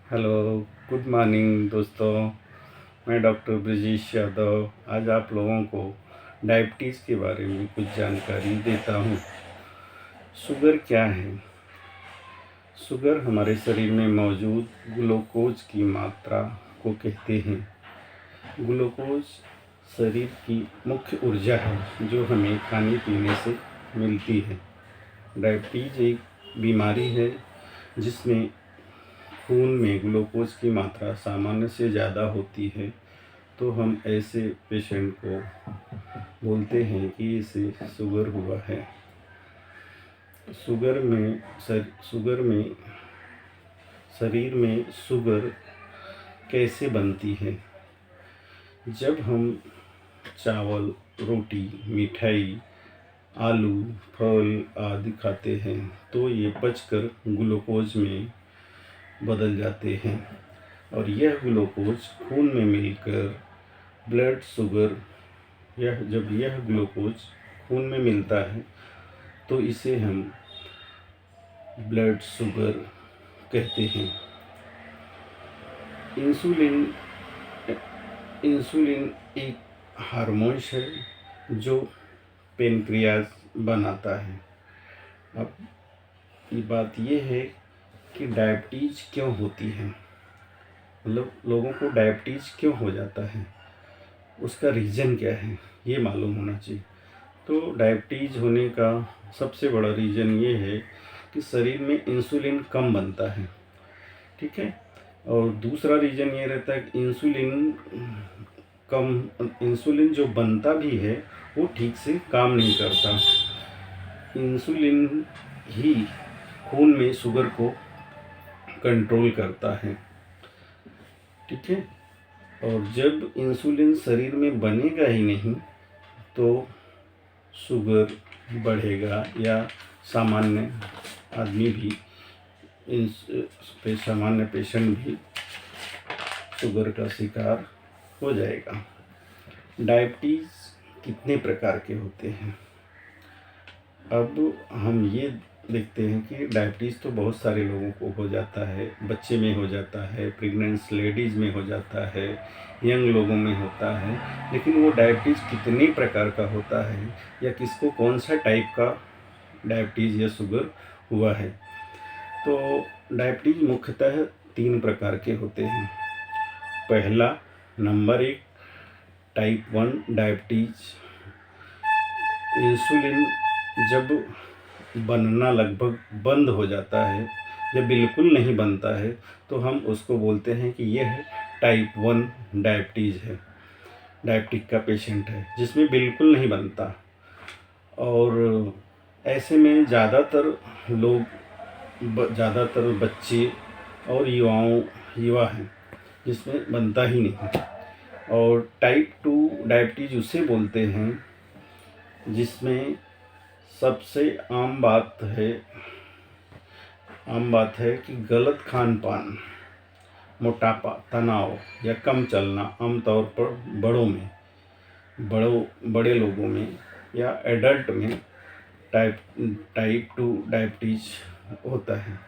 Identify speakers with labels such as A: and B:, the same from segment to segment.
A: Hello, good morning दोस्तों। मैं doctor Brajesh Yadav आज आप लोगों को डायबिटीज़ के बारे में कुछ जानकारी देता हूँ। शुगर क्या है? शुगर हमारे शरीर में मौजूद ग्लूकोज की मात्रा को कहते हैं। ग्लूकोज शरीर की मुख्य ऊर्जा है जो हमें खाने पीने से मिलती है। डायबिटीज़ एक बीमारी है जिसमें खून में ग्लूकोज की मात्रा सामान्य से ज़्यादा होती है, तो हम ऐसे पेशेंट को बोलते हैं कि इसे शुगर हुआ है। शुगर में शरीर में शुगर कैसे बनती है? जब हम चावल, रोटी, मिठाई, आलू, फल आदि खाते हैं तो ये पचकर ग्लूकोज में बदल जाते हैं और यह ग्लूकोज खून में मिलकर ब्लड शुगर जब यह ग्लूकोज खून में मिलता है तो इसे हम ब्लड शुगर कहते हैं। इंसुलिन एक हार्मोन्स है जो पेनक्रियाज बनाता है। अब ये बात ये है कि डायबिटीज़ क्यों होती है, मतलब लोगों को डायबिटीज़ क्यों हो जाता है, उसका रीज़न क्या है ये मालूम होना चाहिए। तो डायबिटीज़ होने का सबसे बड़ा रीज़न ये है कि शरीर में इंसुलिन कम बनता है, ठीक है। और दूसरा रीज़न ये रहता है कि इंसुलिन जो बनता भी है वो ठीक से काम नहीं करता। इंसुलिन ही खून में शुगर को कंट्रोल करता है, ठीक है। और जब इंसुलिन शरीर में बनेगा ही नहीं तो शुगर बढ़ेगा या सामान्य आदमी भी सामान्य पेशेंट भी शुगर का शिकार हो जाएगा। डायबिटीज़ कितने प्रकार के होते हैं? अब हम ये देखते हैं कि डायबिटीज़ तो बहुत सारे लोगों को हो जाता है। बच्चे में हो जाता है, प्रेग्नेंट लेडीज़ में हो जाता है, यंग लोगों में होता है। लेकिन वो डायबिटीज़ कितने प्रकार का होता है या किसको कौन सा टाइप का डायबिटीज़ या शुगर हुआ है? तो डायबिटीज़ मुख्यतः 3 प्रकार के होते हैं। पहला नंबर 1 टाइप 1 डायबिटीज़। इंसुलिन जब बनना लगभग बंद हो जाता है या बिल्कुल नहीं बनता है तो हम उसको बोलते हैं कि यह टाइप 1 डायबिटीज़ है, डायबिटिक का पेशेंट है जिसमें बिल्कुल नहीं बनता। और ऐसे में ज़्यादातर बच्चे और युवा हैं जिसमें बनता ही नहीं। और टाइप 2 डायबिटीज़ उसे बोलते हैं जिसमें सबसे आम बात है कि गलत खान पान, मोटापा, तनाव या कम चलना आमतौर पर बड़े लोगों में या एडल्ट में टाइप 2 डायबिटीज़ होता है।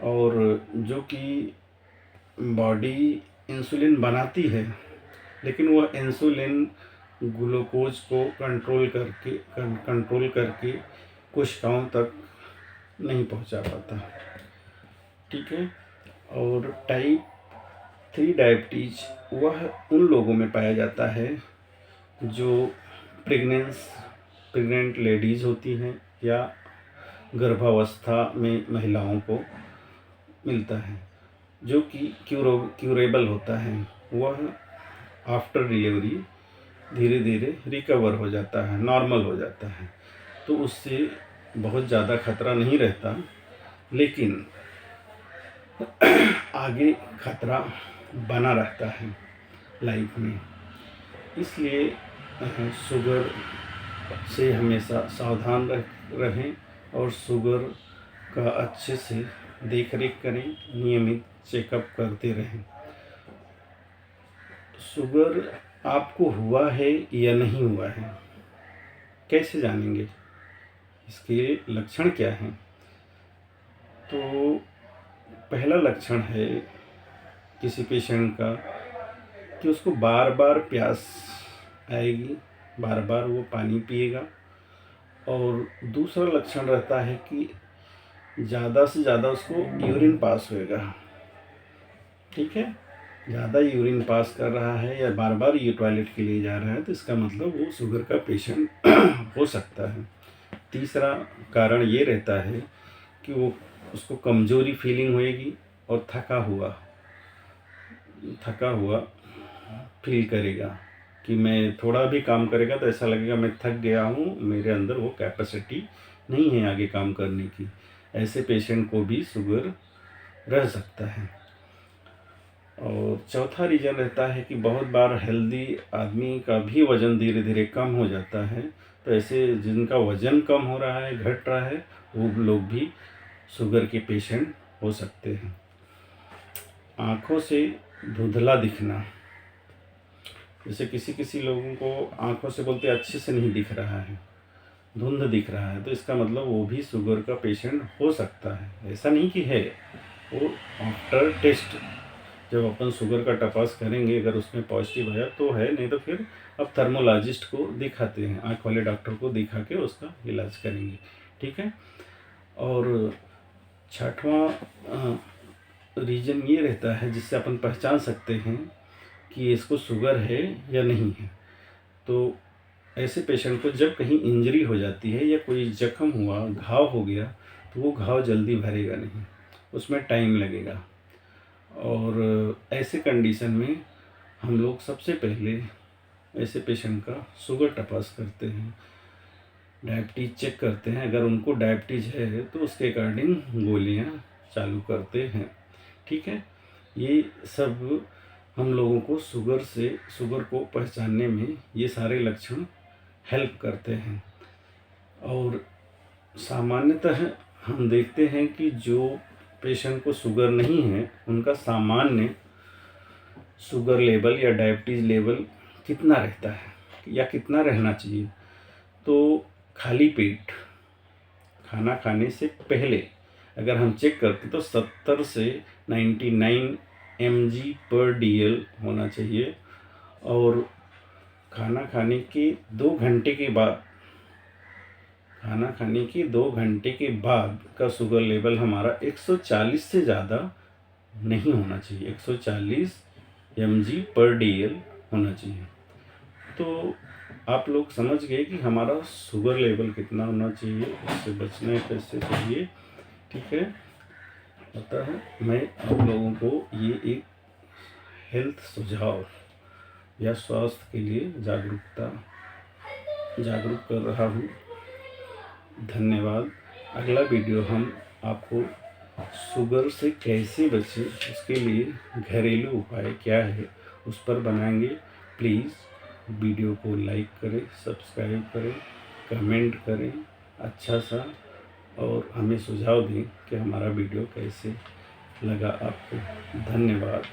A: और जो कि बॉडी इंसुलिन बनाती है लेकिन वह इंसुलिन ग्लूकोज को कंट्रोल करके कोशिकाओं तक नहीं पहुंचा पाता, ठीक है। और टाइप 3 डायबिटीज़ वह उन लोगों में पाया जाता है जो प्रेग्नेंट लेडीज़ होती हैं या गर्भावस्था में महिलाओं को मिलता है, जो कि क्यूरेबल होता है। वह आफ्टर डिलीवरी धीरे धीरे रिकवर हो जाता है, नॉर्मल हो जाता है, तो उससे बहुत ज़्यादा खतरा नहीं रहता, लेकिन आगे खतरा बना रहता है लाइफ में। इसलिए शुगर से हमेशा सावधान रहें और शुगर का अच्छे से देख रेख करें, नियमित चेकअप करते रहें। शुगर आपको हुआ है या नहीं हुआ है, कैसे जानेंगे? इसके लक्षण क्या हैं? तो पहला लक्षण है किसी पेशेंट का कि उसको बार बार प्यास आएगी, बार बार वो पानी पिएगा। और दूसरा लक्षण रहता है कि ज़्यादा से ज़्यादा उसको यूरिन पास होएगा। ठीक है, ज़्यादा यूरिन पास कर रहा है या बार बार ये टॉयलेट के लिए जा रहा है तो इसका मतलब वो शुगर का पेशेंट हो सकता है। तीसरा कारण ये रहता है कि वो उसको कमज़ोरी फीलिंग होएगी और थका हुआ फील करेगा कि मैं थोड़ा भी काम करेगा तो ऐसा लगेगा मैं थक गया हूँ, मेरे अंदर वो कैपेसिटी नहीं है आगे काम करने की। ऐसे पेशेंट को भी शुगर रह सकता है। और चौथा रीज़न रहता है कि बहुत बार हेल्दी आदमी का भी वज़न धीरे धीरे कम हो जाता है। तो ऐसे जिनका वज़न कम हो रहा है, घट रहा है, वो लोग भी शुगर के पेशेंट हो सकते हैं। आँखों से धुंधला दिखना, जैसे किसी लोगों को आँखों से बोलते अच्छे से नहीं दिख रहा है, धुंध दिख रहा है, तो इसका मतलब वो भी शुगर का पेशेंट हो सकता है। ऐसा नहीं कि है, वो आफ्टर टेस्ट जब अपन शुगर का तपास करेंगे अगर उसमें पॉजिटिव आया तो है, नहीं तो फिर अब थर्मोलॉजिस्ट को दिखाते हैं, आँख वाले डॉक्टर को दिखा के उसका इलाज करेंगे। ठीक है। और छठवां रीज़न ये रहता है जिससे अपन पहचान सकते हैं कि इसको शुगर है या नहीं है। तो ऐसे पेशेंट को जब कहीं इंजरी हो जाती है या कोई जख्म हुआ, घाव हो गया, तो वो घाव जल्दी भरेगा नहीं, उसमें टाइम लगेगा। और ऐसे कंडीशन में हम लोग सबसे पहले ऐसे पेशेंट का शुगर तपास करते हैं, डायबिटीज़ चेक करते हैं। अगर उनको डायबिटीज़ है तो उसके अकॉर्डिंग गोलियां चालू करते हैं। ठीक है। ये सब हम लोगों को शुगर को पहचानने में ये सारे लक्षण हेल्प करते हैं। और सामान्यतः हम देखते हैं कि जो पेशेंट को शुगर नहीं है उनका सामान्य शुगर लेवल या डायबिटीज़ लेवल कितना रहता है या कितना रहना चाहिए। तो खाली पेट खाना खाने से पहले अगर हम चेक करते तो 70 से 99 mg/dl होना चाहिए। और खाना खाने के 2 घंटे के बाद का शुगर लेवल हमारा 140 से ज़्यादा नहीं होना चाहिए, 140 mg/dl होना चाहिए। तो आप लोग समझ गए कि हमारा शुगर लेवल कितना होना चाहिए, उससे बचना कैसे चाहिए। ठीक है। अतः मैं आप लोगों को ये एक हेल्थ सुझाव या स्वास्थ्य के लिए जागरूक कर रहा हूँ। धन्यवाद। अगला वीडियो हम आपको शुगर से कैसे बचें उसके लिए घरेलू उपाय क्या है उस पर बनाएंगे। प्लीज़ वीडियो को लाइक करें, सब्सक्राइब करें, कमेंट करें अच्छा सा, और हमें सुझाव दें कि हमारा वीडियो कैसे लगा आपको। धन्यवाद।